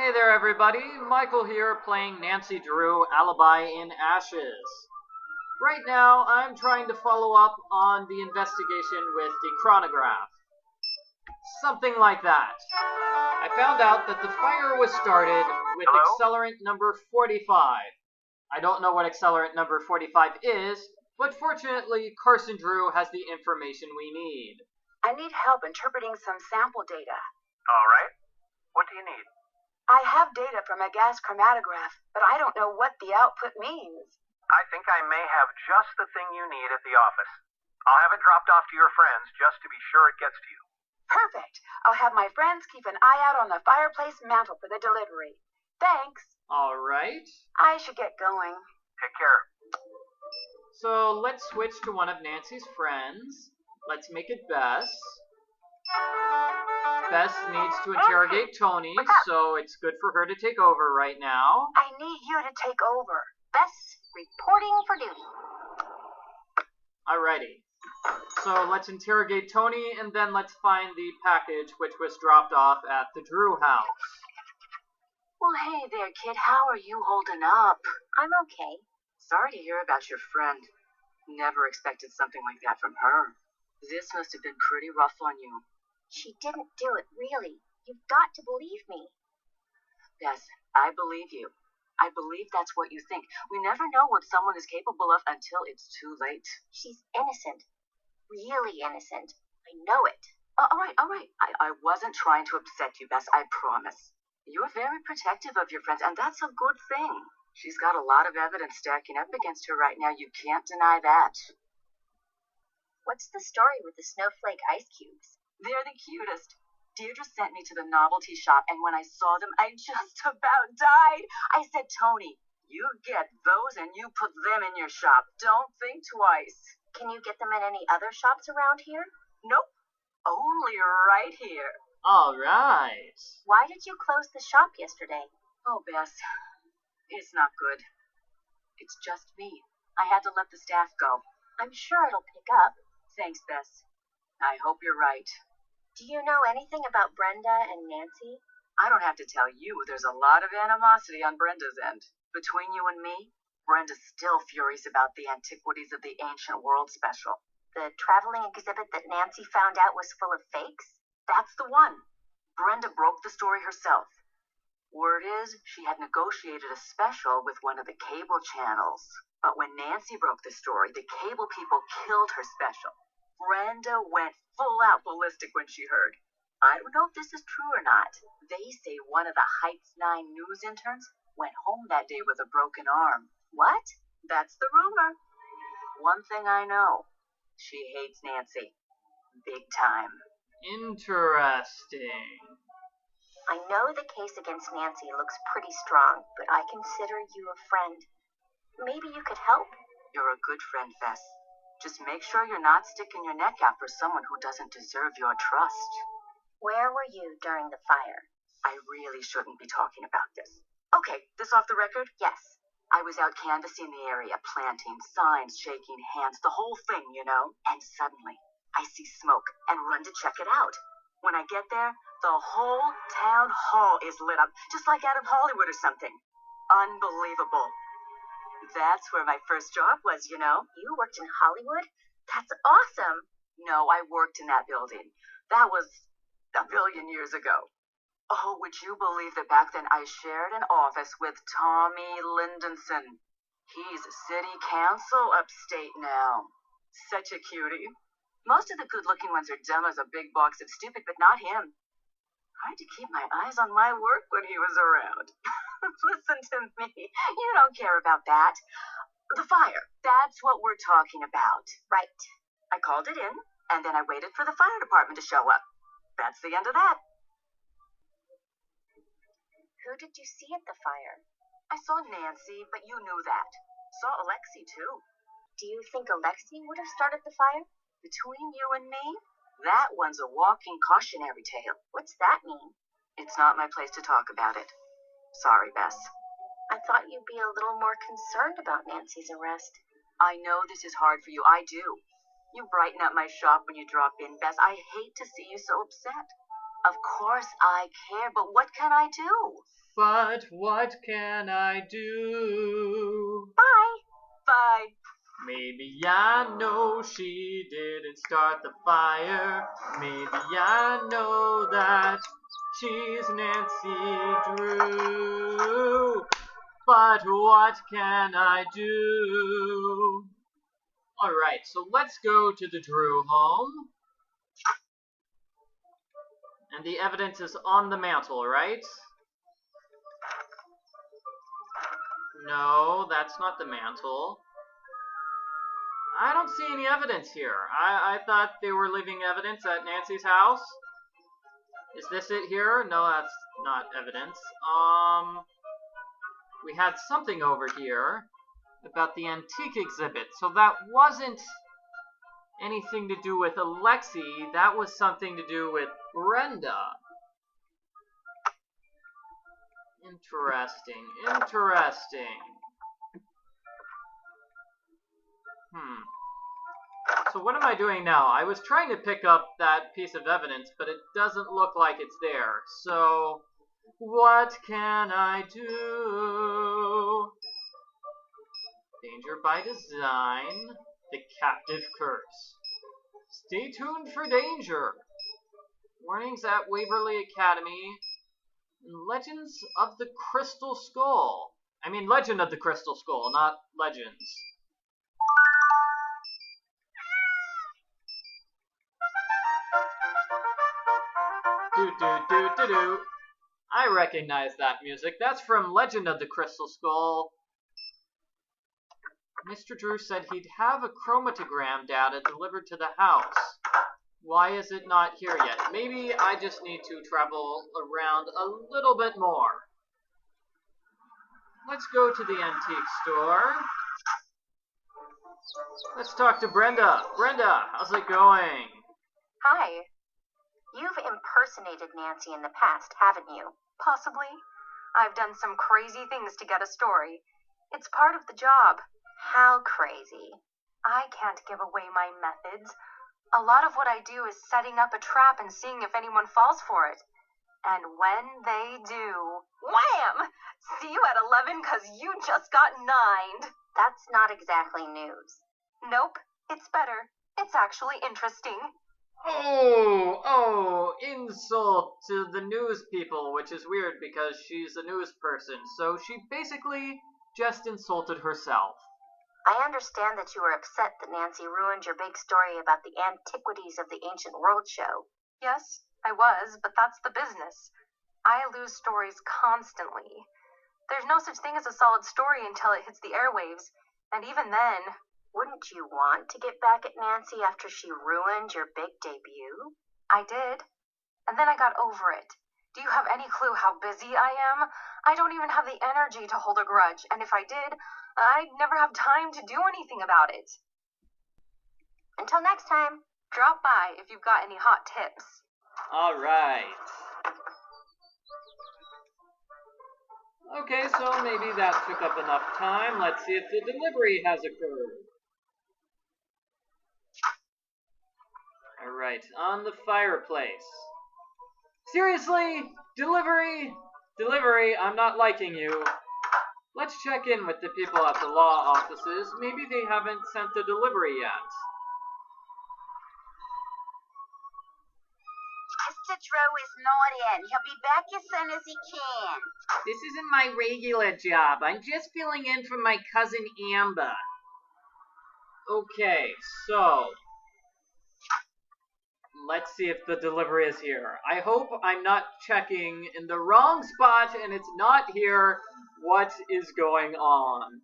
Hey there, everybody. Michael here playing Nancy Drew, Alibi in Ashes. Right now, I'm trying to follow up on the investigation with the chronograph. Something like that. I found out that the fire was started with accelerant number 45. I don't know what accelerant number 45 is, but fortunately, Carson Drew has the information we need. I need help interpreting some sample data. All right. What do you need? I have data from a gas chromatograph, but I don't know what the output means. I think I may have just the thing you need at the office. I'll have it dropped off to your friends just to be sure it gets to you. Perfect. I'll have my friends keep an eye out on the fireplace mantle for the delivery. Thanks. All right. I should get going. Take care. So let's switch to one of Nancy's friends. Let's make it Bess. Bess needs to interrogate Toni, so it's good for her to take over right now. I need you to take over. Bess, reporting for duty. Alrighty. So let's interrogate Toni, and then let's find the package which was dropped off at the Drew house. Well, hey there, kid. How are you holding up? I'm okay. Sorry to hear about your friend. Never expected something like that from her. This must have been pretty rough on you. She didn't do it, really. You've got to believe me. Bess, I believe you. I believe that's what you think. We never know what someone is capable of until it's too late. She's innocent. Really innocent. I know it. All right. I wasn't trying to upset you, Bess, I promise. You're very protective of your friends, and that's a good thing. She's got a lot of evidence stacking up against her right now. You can't deny that. What's the story with the snowflake ice cubes? They're the cutest. Deirdre sent me to the novelty shop, and when I saw them, I just about died. I said, Toni, you get those and you put them in your shop. Don't think twice. Can you get them in any other shops around here? Nope. Only right here. All right. Why did you close the shop yesterday? Oh, Bess, it's not good. It's just me. I had to let the staff go. I'm sure it'll pick up. Thanks, Bess. I hope you're right. Do you know anything about Brenda and Nancy? I don't have to tell you, there's a lot of animosity on Brenda's end. Between you and me, Brenda's still furious about the Antiquities of the Ancient World special. The traveling exhibit that Nancy found out was full of fakes? That's the one. Brenda broke the story herself. Word is, she had negotiated a special with one of the cable channels. But when Nancy broke the story, the cable people killed her special. Brenda went full out ballistic when she heard. I don't know if this is true or not. They say one of the Heights 9 news interns went home that day with a broken arm. What? That's the rumor. One thing I know, she hates Nancy. Big time. Interesting. I know the case against Nancy looks pretty strong, but I consider you a friend. Maybe you could help? You're a good friend, Bess. Just make sure you're not sticking your neck out for someone who doesn't deserve your trust. Where were you during the fire? I really shouldn't be talking about this. Okay, this off the record? Yes. I was out canvassing the area, planting signs, shaking hands, the whole thing, you know. And suddenly, I see smoke and run to check it out. When I get there, the whole town hall is lit up, just like out of Hollywood or something. Unbelievable. That's where my first job was, you know. You worked in Hollywood? That's awesome. No, I worked in that building. That was a billion years ago. Oh, would you believe that back then I shared an office with Tommy Lindenson? He's city council upstate now. Such a cutie. Most of the good-looking ones are dumb as a big box of stupid, but not him. Hard to keep my eyes on my work when he was around. Listen to me. You don't care about that. The fire. That's what we're talking about. Right. I called it in, and then I waited for the fire department to show up. That's the end of that. Who did you see at the fire? I saw Nancy, but you knew that. Saw Alexi, too. Do you think Alexi would have started the fire? Between you and me, that one's a walking cautionary tale. What's that mean? It's not my place to talk about it. Sorry, Bess. I thought you'd be a little more concerned about Nancy's arrest. I know this is hard for you. I do. You brighten up my shop when you drop in, Bess. I hate to see you so upset. Of course I care, but what can I do? But what can I do? Bye. Bye. Maybe I know she didn't start the fire. Maybe I know that she's Nancy Drew. But what can I do? Alright, so let's go to the Drew home. And the evidence is on the mantle, right? No, that's not the mantle. I don't see any evidence here. I thought they were leaving evidence at Nancy's house. Is this it here? No, that's not evidence. We had something over here about the antique exhibit. So that wasn't anything to do with Alexi. That was something to do with Brenda. Interesting. So what am I doing now? I was trying to pick up that piece of evidence, but it doesn't look like it's there. So, what can I do? Danger by design. The captive curse. Stay tuned for danger. Warnings at Waverly Academy. Legends of the Crystal Skull. I mean, Legend of the Crystal Skull, not Legends. Do. I recognize that music. That's from Legend of the Crystal Skull. Mr. Drew said he'd have a chromatogram data delivered to the house. Why is it not here yet? Maybe I just need to travel around a little bit more. Let's go to the antique store. Let's talk to Brenda. Brenda, how's it going? Hi. You've impersonated Nancy in the past, haven't you? Possibly. I've done some crazy things to get a story. It's part of the job. How crazy? I can't give away my methods. A lot of what I do is setting up a trap and seeing if anyone falls for it. And when they do, wham! See you at 11 because you just got 9'd. That's not exactly news. Nope, it's better. It's actually interesting. Oh, insult to the news people, which is weird because she's a news person. So she basically just insulted herself. I understand that you were upset that Nancy ruined your big story about the antiquities of the ancient world show. Yes, I was, but that's the business. I lose stories constantly. There's no such thing as a solid story until it hits the airwaves, and even then... Wouldn't you want to get back at Nancy after she ruined your big debut? I did, and then I got over it. Do you have any clue how busy I am? I don't even have the energy to hold a grudge, and if I did, I'd never have time to do anything about it. Until next time. Drop by if you've got any hot tips. All right. Okay, so maybe that took up enough time. Let's see if the delivery has occurred. Alright, on the fireplace. Seriously? Delivery? Delivery, I'm not liking you. Let's check in with the people at the law offices. Maybe they haven't sent the delivery yet. Mr. Drew is not in. He'll be back as soon as he can. This isn't my regular job. I'm just filling in for my cousin Amber. Okay, so... let's see if the delivery is here. I hope I'm not checking in the wrong spot and it's not here. What is going on?